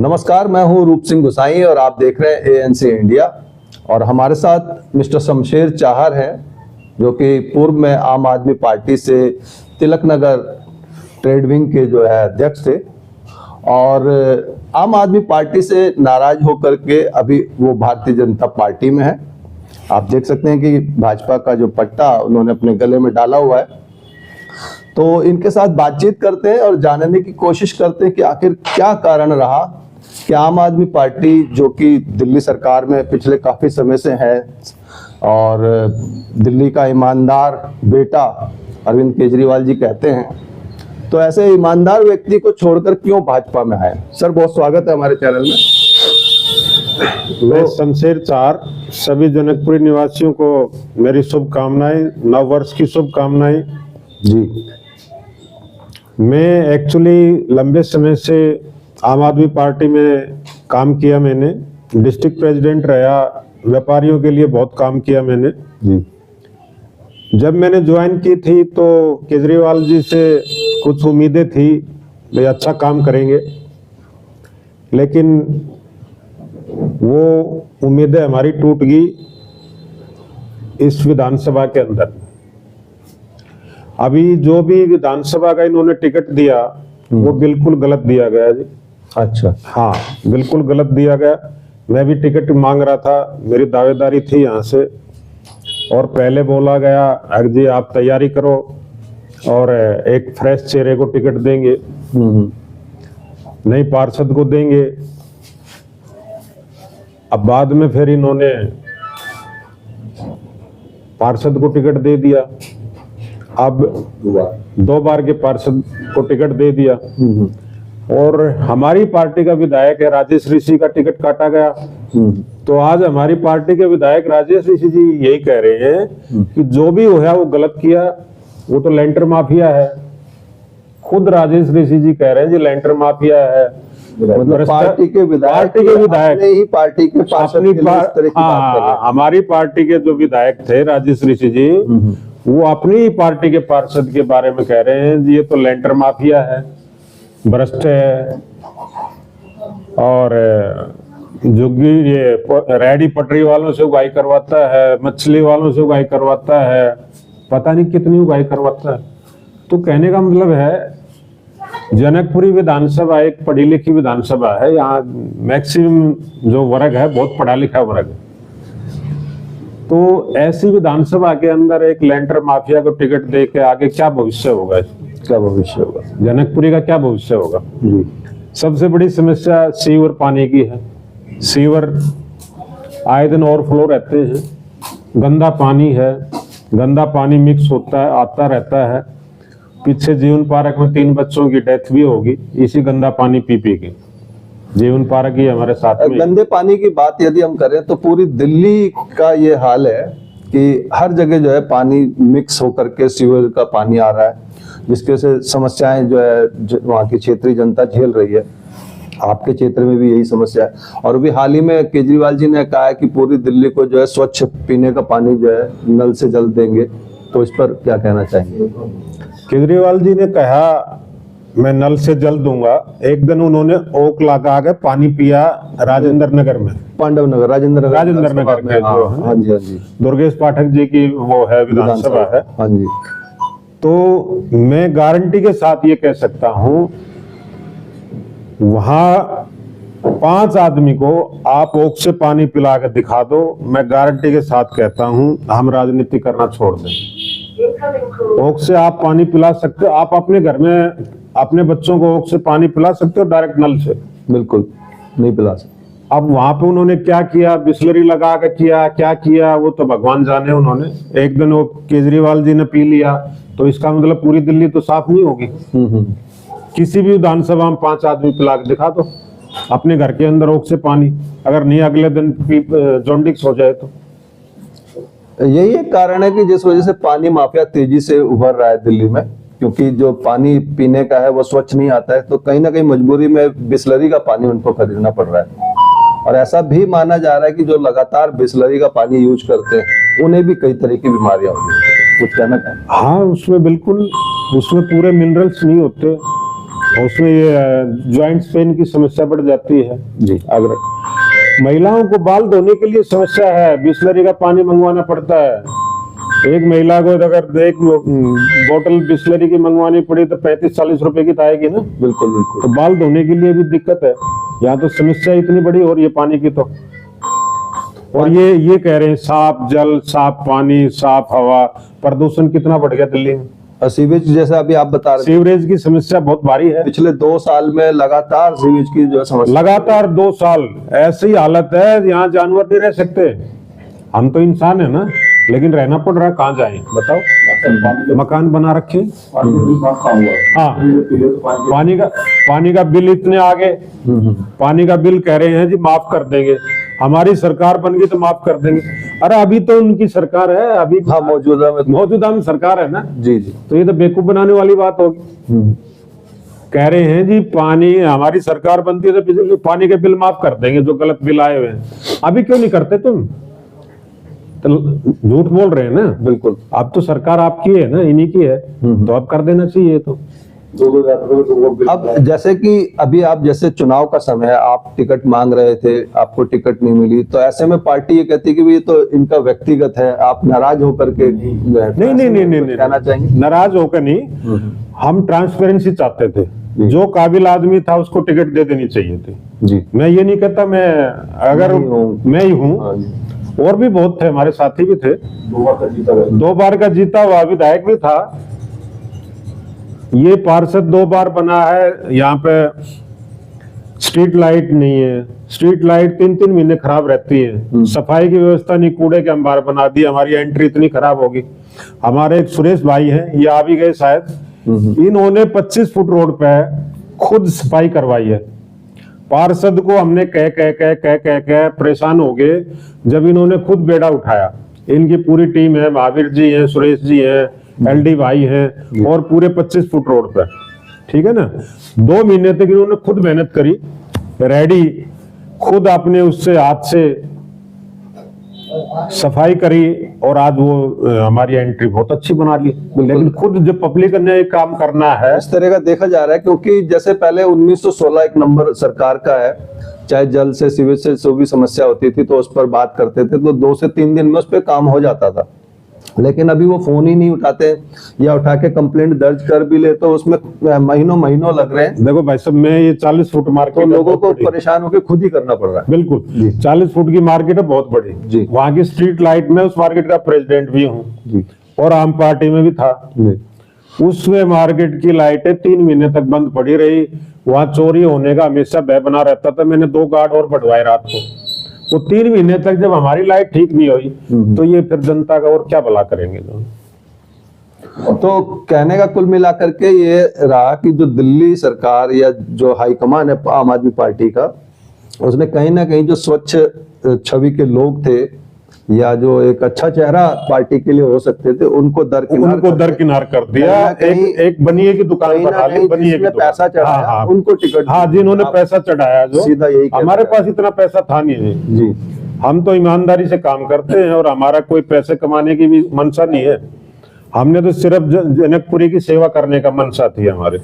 नमस्कार, मैं हूं रूप सिंह गुसाई और आप देख रहे हैं एएनसी इंडिया। और हमारे साथ मिस्टर शमशेर चाहर हैं, जो कि पूर्व में आम आदमी पार्टी से तिलक नगर ट्रेड विंग के अध्यक्ष थे और आम आदमी पार्टी से नाराज होकर के अभी वो भारतीय जनता पार्टी में है। आप देख सकते हैं कि भाजपा का जो पट्टा उन्होंने अपने गले में डाला हुआ है। तो इनके साथ बातचीत करते हैं और जानने की कोशिश करते हैं कि आखिर क्या कारण रहा कि आम आदमी पार्टी, जो कि दिल्ली सरकार में पिछले काफी समय से है और दिल्ली का ईमानदार बेटा अरविंद केजरीवाल जी कहते हैं, तो ऐसे ईमानदार व्यक्ति को छोड़कर क्यों भाजपा में आए। सर, बहुत स्वागत है हमारे चैनल में। मैं शमशेर चाहर, सभी जनकपुरी निवासियों को मेरी शुभकामनाएं, नव वर्ष की शुभकामनाएं जी। मैं एक्चुअली लंबे समय से आम आदमी पार्टी में काम किया। मैंने डिस्ट्रिक्ट प्रेसिडेंट रहा, व्यापारियों के लिए बहुत काम किया मैंने जी। जब मैंने ज्वाइन की थी तो केजरीवाल जी से कुछ उम्मीदें थी, वे अच्छा काम करेंगे, लेकिन वो उम्मीदें हमारी टूट गई इस विधानसभा के अंदर। अभी जो भी विधानसभा का इन्होंने टिकट दिया वो बिल्कुल गलत दिया गया जी। अच्छा। हाँ, बिल्कुल गलत दिया गया। मैं भी टिकट मांग रहा था, मेरी दावेदारी थी यहाँ से, और पहले बोला गया अगर जी आप तैयारी करो और एक फ्रेश चेहरे को टिकट देंगे, नई पार्षद को देंगे। अब बाद में फिर इन्होंने पार्षद को टिकट दे दिया, अब 2 बार के पार्षद को टिकट दे दिया। और हमारी पार्टी का विधायक है राजेश ऋषि का टिकट काटा गया। तो आज हमारी पार्टी के विधायक राजेश ऋषि जी यही कह रहे हैं कि जो भी हुआ वो गलत किया, वो तो लेंटर माफिया है। खुद राजेश ऋषि जी कह रहे हैं जी लेंटर माफिया है। मतलब पार्टी के विधायक ही पार्टी के पार्षद के लिए इस तरह की बात कर रहे हैं। हमारी पार्टी के जो विधायक थे राजेश ऋषि जी, वो अपनी पार्टी के पार्षद के बारे में कह रहे हैं जी ये तो लेंटर माफिया है, भ्रष्ट है, और जो ये रेहड़ी पटरी वालों से उगाई करवाता है, मछली वालों से उगाई करवाता है, पता नहीं कितनी उगाई करवाता है। तो कहने का मतलब है जनकपुरी विधानसभा एक पढ़ी लिखी विधानसभा है। यहाँ मैक्सिमम जो वर्ग है बहुत पढ़ा लिखा वर्ग है। तो ऐसी विधानसभा के अंदर एक लेंटर माफिया को टिकट दे के आगे क्या भविष्य होगा, क्या भविष्य होगा, जनकपुरी का क्या भविष्य होगा जी। सबसे बड़ी समस्या सीवर पानी की है। सीवर आए दिन ओवरफ्लो रहते हैं, गंदा पानी है, गंदा पानी मिक्स होता है, आता रहता है। पीछे जीवन पार्क में 3 बच्चों की डेथ भी होगी इसी गंदा पानी पी के। जीवन पार्क ही हमारे साथ में। गंदे पानी की बात यदि हम करें तो पूरी दिल्ली का ये हाल है कि हर जगह पानी मिक्स होकर के सीवर का पानी आ रहा है, जिसके से समस्याएं वहाँ की क्षेत्रीय जनता झेल रही है। आपके क्षेत्र में भी यही समस्या है। और अभी हाल ही में केजरीवाल जी ने कहा है कि पूरी दिल्ली को स्वच्छ पीने का पानी नल से जल देंगे। तो इस पर क्या कहना चाहेंगे। केजरीवाल जी ने कहा मैं नल से जल दूंगा। एक दिन उन्होंने ओक लगा के पानी पिया राजेंद्र नगर में, पांडव नगर, राजेंद्र नगर के जो हाँ जी दुर्गेश पाठक जी की वो है विधानसभा है। हाँ जी। तो मैं गारंटी के साथ ये कह सकता हूं वहां 5 आदमी को आप ओक से पानी पिला के दिखा दो, मैं गारंटी के साथ कहता हूं हम राजनीति करना छोड़ दें। ओक से आप पानी पिला सकते हो, आप अपने घर में अपने बच्चों को ओक से पानी पिला सकते हो डायरेक्ट नल से? बिल्कुल नहीं पिला सकते। अब वहां पे उन्होंने क्या किया, बिस्लरी लगा के किया, क्या किया वो तो भगवान जाने। उन्होंने एक दिन वो केजरीवाल जी ने पी लिया तो इसका मतलब पूरी दिल्ली तो साफ नहीं होगी। किसी भी विधानसभा में 5 आदमी पिला के दिखा दो अपने घर के अंदर ओक से पानी, अगर नहीं अगले दिन जॉन्डिस हो जाए तो। यही एक कारण है कि जिस वजह से पानी माफिया तेजी से उभर रहा है दिल्ली में, क्योंकि जो पानी पीने का है वो स्वच्छ नहीं आता है। तो कहीं ना कहीं मजबूरी में बिस्लरी का पानी उनको खरीदना पड़ रहा है। और ऐसा भी माना जा रहा है कि जो लगातार बिस्लरी का पानी यूज करते हैं उन्हें भी कई तरह की बीमारियां होती हैं। कुछ कहना चाहें। हाँ, उसमें बिल्कुल, उसमें पूरे मिनरल्स नहीं होते। उसमें ये ज्वाइंट पेन की समस्या बढ़ जाती है। जी। अगर महिलाओं को बाल धोने के लिए समस्या है, बिस्लरी का पानी मंगवाना पड़ता है। एक महिला को अगर एक बोतल बिस्लरी की मंगवानी पड़ी तो 35-40 रुपए की तो आएगी ना। बिल्कुल बिल्कुल। तो बाल धोने के लिए भी दिक्कत है। यहाँ तो समस्या इतनी बड़ी हो रही है पानी की तो। और ये कह रहे हैं साफ जल, साफ पानी, साफ हवा, प्रदूषण कितना बढ़ गया दिल्ली में। और सीवेज जैसा अभी आप बता रहे थे, सीवरेज की समस्या बहुत भारी है। पिछले 2 साल में लगातार सीवेज की जो है समस्या, लगातार 2 साल ऐसी हालत है, यहाँ जानवर नहीं रह सकते। हम तो इंसान है ना, लेकिन रहना पड़ रहा है। कहाँ जाए बताओ? मकान बना रखे। हाँ, पानी का बिल इतने आगे, पानी का बिल कह रहे हैं जी माफ कर देंगे, हमारी सरकार बन गई तो माफ कर देंगे। अरे अभी तो उनकी सरकार है, अभी हाँ मौजूदा में सरकार है ना। जी जी। तो ये तो बेवकूफ बनाने वाली बात होगी। कह रहे हैं जी पानी, हमारी सरकार बनती है तो पानी के बिल माफ कर देंगे जो गलत बिल आए हुए हैं। अभी क्यों नहीं करते तुम? तो झूठ बोल रहे हैं ना। बिल्कुल। अब तो सरकार आपकी है ना, इन्हीं की है, तो अब कर देना चाहिए। तो अब जैसे कि अभी आप जैसे चुनाव का समय है, आप टिकट मांग रहे थे, आपको टिकट नहीं मिली, तो ऐसे में पार्टी ये कहती है कि ये तो इनका व्यक्तिगत है, आप नाराज होकर के नहीं कहना चाहेंगे? नाराज होकर नहीं, हम ट्रांसपेरेंसी चाहते थे। जो काबिल आदमी था उसको टिकट दे देनी चाहिए थी जी। मैं ये नहीं कहता मैं, अगर मैं ही हूँ, और भी बहुत थे, हमारे साथी भी थे। 2 बार का जीता हुआ विधायक भी था। ये पार्षद 2 बार बना है। यहाँ पे स्ट्रीट लाइट नहीं है, स्ट्रीट लाइट 3-3 महीने खराब रहती है। सफाई की व्यवस्था नहीं, कूड़े के अंबार बना दी। हमारी एंट्री इतनी खराब होगी। हमारे एक सुरेश भाई हैं, ये आ भी गए शायद, इन्होंने 25 फुट रोड पे खुद सफाई करवाई है। पार्षद को हमने कह परेशान हो गए, जब इन्होंने खुद बेड़ा उठाया। इनकी पूरी टीम है, महावीर जी हैं, सुरेश जी हैं, एलडी भाई हैं, और पूरे 25 फुट रोड पे, ठीक है ना। 2 महीने तक इन्होंने खुद मेहनत करी, रेडी खुद अपने उससे हाथ से सफाई करी, और आज वो हमारी एंट्री बहुत अच्छी बना ली। लेकिन खुद जब पब्लिक ने काम करना है, इस तरह का देखा जा रहा है, क्योंकि जैसे पहले 1916 एक नंबर सरकार का है, चाहे जल से सीवेज से जो भी समस्या होती थी तो उस पर बात करते थे, तो 2 से 3 दिन में उस पर काम हो जाता था। लेकिन अभी वो फोन ही नहीं उठाते, या उठा के कंप्लेंट दर्ज कर भी ले तो उसमें महीनों लग रहे हैं। देखो भाई साहब, मैं ये 40 फुट मार्केट, तो लोगों को परेशान होकर खुद ही करना पड़ रहा है। बिल्कुल, 40 फुट की मार्केट है, बहुत बड़ी जी। वहां की स्ट्रीट लाइट में उस मार्केट का प्रेसिडेंट भी हूँ जी। और आम पार्टी में भी था जी। उसमें मार्केट की लाइटें 3 महीने तक बंद पड़ी रही। वहां चोरी होने का हमेशा भय बना रहता था। मैंने 2 गार्ड और बढ़वाए रात को। वो 3 महीने तक जब हमारी लाइट ठीक नहीं हुई, तो ये फिर जनता का और क्या भला करेंगे। तो कहने का कुल मिलाकर के ये रहा कि जो दिल्ली सरकार या जो हाईकमान है आम आदमी पार्टी का, उसने कहीं ना कहीं जो स्वच्छ छवि के लोग थे, या जो एक अच्छा चेहरा पार्टी के लिए हो सकते थे, उनको दरकिनार कर दिया। एक बनिए की दुकान बना ली, बनिए की पैसा चढ़ाया, उनको टिकट, हाँ, जिन्होंने पैसा चढ़ाया, जो सीधा यही हमारे पास इतना पैसा था नहीं जी। हम तो ईमानदारी से काम करते हैं, और हमारा कोई पैसे कमाने की भी मंशा नहीं है। हमने तो सिर्फ जनकपुरी की सेवा करने का मंशा थी हमारे।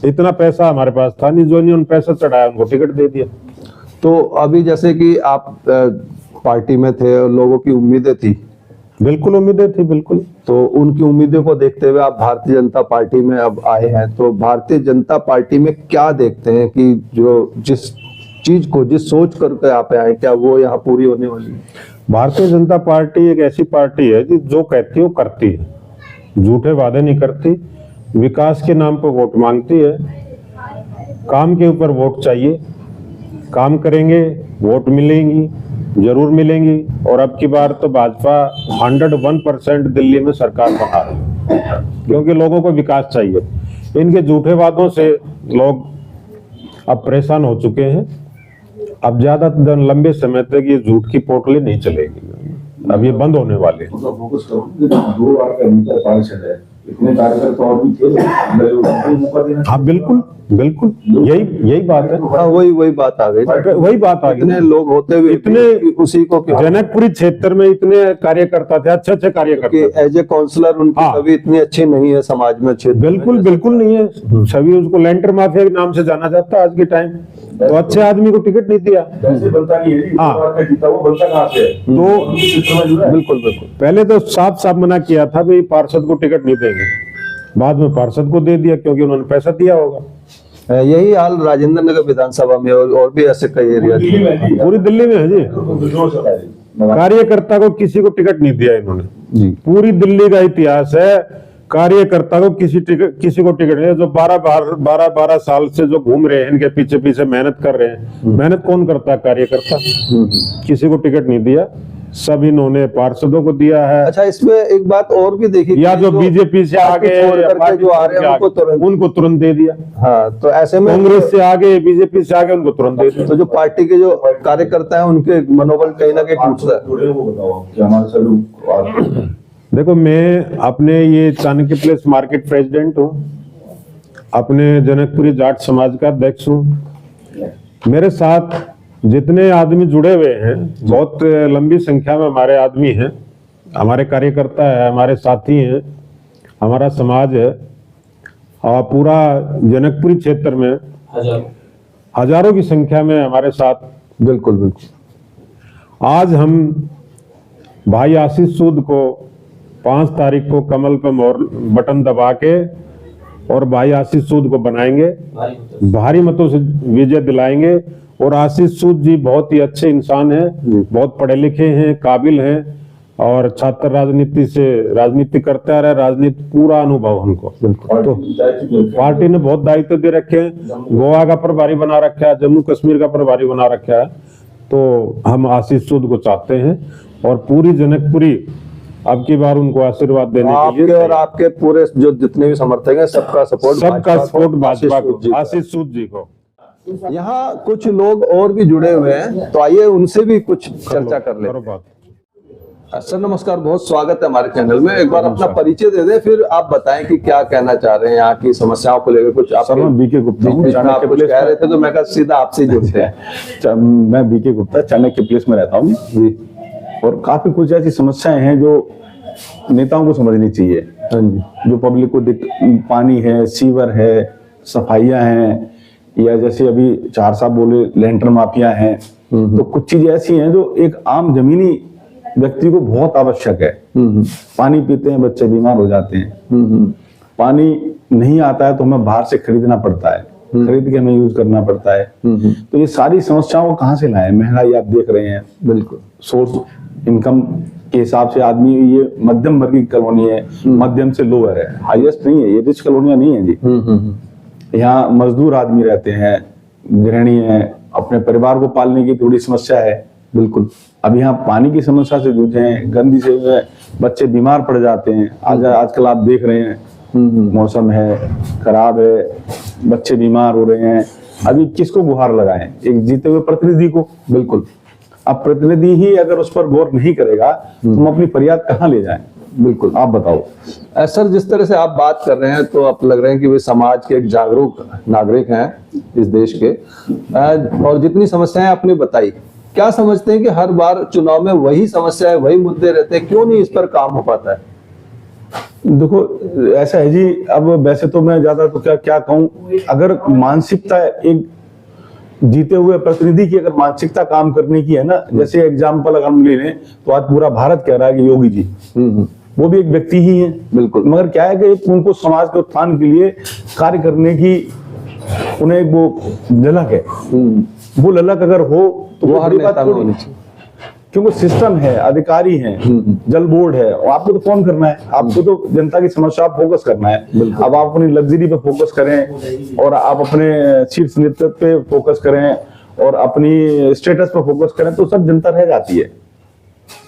इतना पैसा हमारे पास था नहीं, जो नहीं उन पैसा चढ़ाया उनको टिकट दे दिया। तो अभी जैसे कि आप पार्टी में थे और लोगों की उम्मीदें थी, बिल्कुल उम्मीदें थी, बिल्कुल। तो उनकी उम्मीदों को देखते हुए आप भारतीय जनता पार्टी में अब आए हैं, तो भारतीय जनता पार्टी में क्या देखते हैं कि जो जिस चीज को, जिस सोच करके आप आए, क्या वो यहाँ पूरी होने वाली है? भारतीय जनता पार्टी एक ऐसी पार्टी है कि जो कहती है वो करती है, झूठे वादे नहीं करती, विकास के नाम पर वोट मांगती है, काम के ऊपर वोट चाहिए, काम करेंगे वोट मिलेंगी, जरूर मिलेंगी। और अब की बार तो भाजपा 101% दिल्ली में सरकार बना रही है, क्योंकि लोगों को विकास चाहिए। इनके झूठे वादों से लोग अब परेशान हो चुके हैं। अब ज्यादा लंबे समय तक ये झूठ की पोटली नहीं चलेगी, अब ये बंद होने वाले। 2 बार का मीटर पार्षद है, इतने कार्यकर्ता और भी थे, मौका देना। हाँ बिल्कुल बिल्कुल, यही बात है। हाँ, वही बात आ गई। वही बात आ गई। इतने लोग होते हुए इतने उसी को जनकपुरी क्षेत्र में इतने कार्यकर्ता थे, अच्छे कार्यकर्ता। एज ए काउंसलर उनकी हाँ। छवि इतनी अच्छी नहीं है समाज में, क्षेत्र में। बिल्कुल नहीं है छवि, उसको लेंटर माफिया के नाम से जाना जाता है आज के टाइम। तो अच्छे आदमी को टिकट नहीं दिया। वैसे बनता नहीं है जी, हाँ। दो बार का जीता, वो बनता कहाँ से है? तो क्षेत्र में जुड़ा है। बिल्कुल पहले तो साफ मना किया था भाई पार्षद को टिकट नहीं देंगे, बाद में पार्षद को दे दिया क्योंकि उन्होंने पैसा दिया होगा। यही हाल राजेंद्र नगर विधानसभा में और भी ऐसे कई एरिया दिल्ली में जी, पूरी दिल्ली में है जी। जोर से है जी। कार्यकर्ता को किसी को टिकट नहीं दिया इन्होंने। जी। पूरी दिल्ली का इतिहास है, कार्यकर्ता को किसी को टिकट नहीं। जो 12 साल से जो घूम रहे हैं, इनके पीछे मेहनत कर रहे हैं। मेहनत कौन करता है? कार्यकर्ता। किसी को टिकट नहीं दिया, सब इन्होंने पार्षदों को दिया है। अच्छा, इसमें एक बात और भी देखी, या जो बीजेपी से आगे जो आ रहे हैं उनको तुरंत दे दिया। हाँ, तो ऐसे में कांग्रेस से आगे, बीजेपी से आगे, उनको तुरंत दे दिया। तो जो पार्टी के जो कार्यकर्ता हैं उनके मनोबल कहीं ना कहीं टूटता है। जुड़े वो बताओ कि हमारे सभी देखो, मैं अपने ये चाणक्य प्लेस मार्केट प्रेसिडेंट हूँ, अपने जनकपुरी जाट समाज का अध्यक्ष हूँ। मेरे साथ जितने आदमी जुड़े हुए हैं, बहुत लंबी संख्या में हमारे आदमी हैं, हमारे कार्यकर्ता है, हमारे साथी हैं, हमारा समाज है। और पूरा जनकपुरी क्षेत्र में हजारों की संख्या में हमारे साथ। बिल्कुल आज हम भाई आशीष सूद को 5 तारीख को कमल पे बटन दबा के और भाई आशीष सूद को बनाएंगे, भारी मतों से विजय दिलाएंगे। और आशीष सूद जी बहुत ही अच्छे इंसान हैं, बहुत पढ़े लिखे हैं, काबिल हैं और छात्र राजनीति करते आ रहे, राजनीति पूरा अनुभव हमको। तो पार्टी ने बहुत दायित्व दे रखे हैं, गोवा का प्रभारी बना रखा है, जम्मू कश्मीर का प्रभारी बना रखा है। तो हम आशीष सूद को चाहते हैं और पूरी जनकपुरी अब की बार उनको आशीर्वाद देने के लिए और आपके पूरे जो जितने भी समर्थक हैं सबका सपोर्ट भाजपा को, आशीष सूद जी को। यहाँ कुछ लोग और भी जुड़े हुए हैं, तो आइए उनसे भी कुछ चर्चा कर लें। सर नमस्कार, बहुत स्वागत है हमारे चैनल में। एक बार अपना परिचय दे दें, फिर आप बताएं कि क्या कहना चाह रहे हैं यहाँ की समस्याओं को लेकर। कुछ आप बीके गुप्ता हूँ, आप कुछ कह रहे थे तो मैं कहा सीधा आपसे जुड़ते हैं। मैं बीके गुप्ता चाणक्य प्लेस में रहता हूँ जी। और काफी कुछ ऐसी समस्याएं हैं जो नेताओं को समझनी चाहिए। जो पब्लिक को पानी है, सीवर है, सफाइयां हैं, या जैसे अभी 4 साहब बोले लेंटर माफिया हैं। तो कुछ चीजें ऐसी हैं जो एक आम जमीनी व्यक्ति को बहुत आवश्यक है। पानी पीते हैं, बच्चे बीमार हो जाते हैं। पानी नहीं आता है तो हमें बाहर से खरीदना पड़ता है, खरीद के हमें यूज करना पड़ता है। तो ये सारी समस्याओं को कहाँ से लाएं? महंगाई आप देख रहे हैं, बिल्कुल सोर्स इनकम के हिसाब से आदमी, ये मध्यम वर्ग की कॉलोनी है, मध्यम से लोअर है, हाईएस्ट नहीं है, ये रिच कॉलोनियां नहीं है जी। यहाँ मजदूर आदमी रहते हैं, गृहिणी है, अपने परिवार को पालने की थोड़ी समस्या है। बिल्कुल, अब यहाँ पानी की समस्या से जूझे हैं, गंदी से बच्चे बीमार पड़ जाते हैं। आजकल आप देख रहे हैं, मौसम है खराब है, बच्चे बीमार हो रहे हैं। अभी किसको गुहार लगाएं? एक जीते हुए प्रतिनिधि को। बिल्कुल, अब प्रतिनिधि ही अगर उस पर गौर नहीं करेगा तो हम अपनी फरियाद कहाँ ले जाएं? बिल्कुल, आप बताओ। सर, जिस तरह से आप बात कर रहे हैं तो आप लग रहे हैं कि वे समाज के एक जागरूक नागरिक हैं इस देश के, और जितनी समस्याएं आपने बताई, क्या समझते हैं कि हर बार चुनाव में वही समस्याएं, वही मुद्दे रहते हैं? क्यों नहीं इस पर काम हो पाता है? देखो ऐसा है जी, अब वैसे तो मैं ज्यादा तो क्या कहूँ, अगर मानसिकता एक जीते हुए प्रतिनिधि की अगर मानसिकता काम करने की है ना, जैसे एग्जाम्पल अगर हम ले लें तो आज पूरा भारत कह रहा है कि योगी जी, वो भी एक व्यक्ति ही है। बिल्कुल, मगर क्या है कि उनको समाज के उत्थान के लिए कार्य करने की उन्हें वो ललक है। वो ललक अगर हो तो वो हर बात होनी चाहिए, क्योंकि सिस्टम है, अधिकारी हैं, जल बोर्ड है, और आपको तो फोन करना है, आपको तो जनता की समस्या पर फोकस करना है। अब आप अपनी लग्जरी पे फोकस करें और आप अपने शीर्ष नेतृत्व पे फोकस करें और अपनी स्टेटस पर फोकस करें तो सब जनता रह जाती है।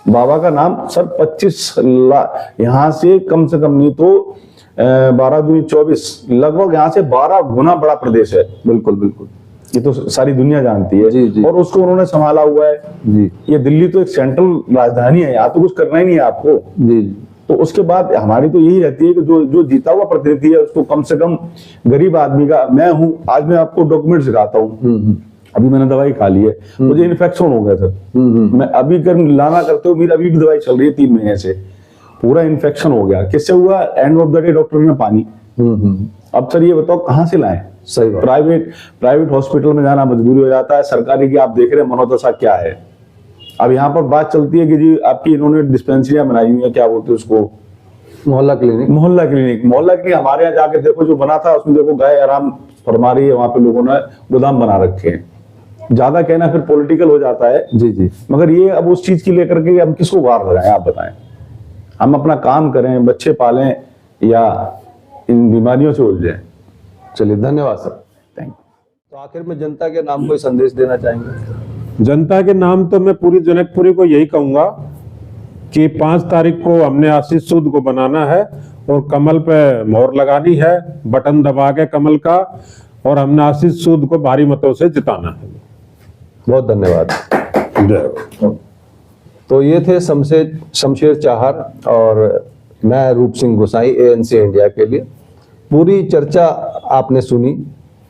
बाबा का नाम सर 25 लाख, यहाँ से कम नहीं तो 12 दूनी 24, लगभग यहाँ से 12 गुना बड़ा प्रदेश है। बिल्कुल बिल्कुल, ये तो सारी दुनिया जानती है। जी। और उसको उन्होंने संभाला हुआ है जी। ये दिल्ली तो एक सेंट्रल राजधानी है, यहाँ तो कुछ करना ही नहीं है आपको जी। तो उसके बाद हमारी तो यही रहती है कि जो जो जीता हुआ प्रतिनिधि है उसको कम से कम गरीब आदमी का, मैं हूं, आज मैं आपको डॉक्यूमेंट दिखाता हूँ, अभी मैंने दवाई खा ली है, मुझे इन्फेक्शन हो गया सर, मैं अभी कर लाना करते हो, मेरी अभी भी दवाई चल रही है 3 महीने से, पूरा इन्फेक्शन हो गया, किससे हुआ? End of the day doctor ने पानी। अब सर ये बताओ कहाँ से लाएं? सही बात। प्राइवेट हॉस्पिटल में जाना मजबूरी हो जाता है, सरकारी की आप देख रहे हैं मनोदशा क्या है। अब यहाँ पर बात चलती है कि जी आपकी इन्होंने डिस्पेंसरियां बनाई हुई है, क्या बोलते हैं उसको, मोहल्ला क्लिनिक। मोहल्ला क्लिनिक हमारे यहाँ जाके देखो जो बना था उसमें देखो गाय आराम फरमा रही है, वहां पे लोगों ने गोदाम बना रखे हैं। ज्यादा कहना फिर पॉलिटिकल हो जाता है जी जी। मगर ये अब उस चीज की लेकर के हम किसको वार लगाएं? आप बताएं। हम अपना काम करें, बच्चे पालें या इन बीमारियों से उलझें। चलिए धन्यवाद सर। Thank you. तो आखिर में जनता के नाम कोई संदेश देना चाहेंगे? जनता के नाम तो मैं पूरी जनकपुरी को यही कहूंगा कि 5 तारीख को हमने आशीष सूद को बनाना है और कमल पे मोहर लगानी है, बटन दबा के कमल का, और हमने आशीष सूद को भारी मतों से जिताना है। बहुत धन्यवाद। जय। तो ये थे शमशेर चाहर और मैं रूप सिंह गोसाई ANC इंडिया के लिए। पूरी चर्चा आपने सुनी।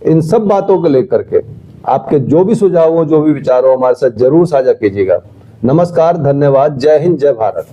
इन सब बातों को लेकर के आपके जो भी सुझाव हो, जो भी विचार हो, हमारे साथ जरूर साझा कीजिएगा। नमस्कार, धन्यवाद, जय हिंद, जय भारत।